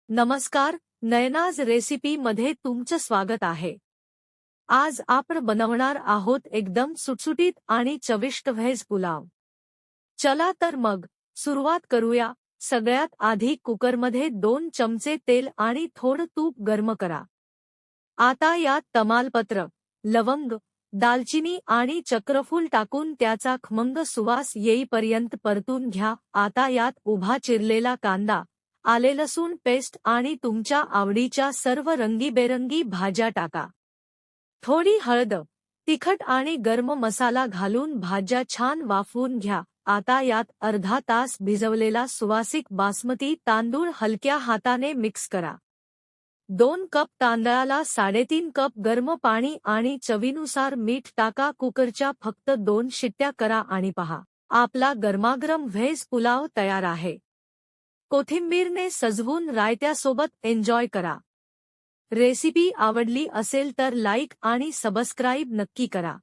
नमस्कार, नयनाज रेसिपी मध्ये तुमचं स्वागत आहे। आज आपण बनवणार आहोत एकदम सुटसुटीत आणि चविष्ट व्हेज पुलाव। चला तर मग सुरुवात करूया। सगळ्यात आधी कुकरमध्ये 2 चमचे तेल आणि थोडं तूप गरम करा। आता यात तमालपत्र, लवंग, दालचिनी आणि चक्रफूल टाकून त्याचा खमंग सुवास येईपर्यंत परतून घ्या। आता यात उभा चिरलेला कांदा, आले लसूण पेस्ट आणि तुमच्या आवडीच्या सर्व रंगीबेरंगी भाज्या टाका। थोडी हळद, तिखट आणि गरम मसाला घालून भाज्या छान वाफवून घ्या। आता यात अर्धा तास भिजवलेला सुवासिक बासमती तांदूळ हलक्या हाताने मिक्स करा। 2 कप तांदळाला 3.5 कप गरम पाणी आणि चवीनुसार मीठ टाका। कुकरच्या फक्त 2 शिट्ट्या करा आणि पहा, आपला गरमागरम व्हेज पुलाव तयार आहे। कोथिंबीरने सजवून रायत्यासोबत एन्जॉय करा। रेसिपी आवडली असेल तर लाईक आणि सबस्क्राईब नक्की करा।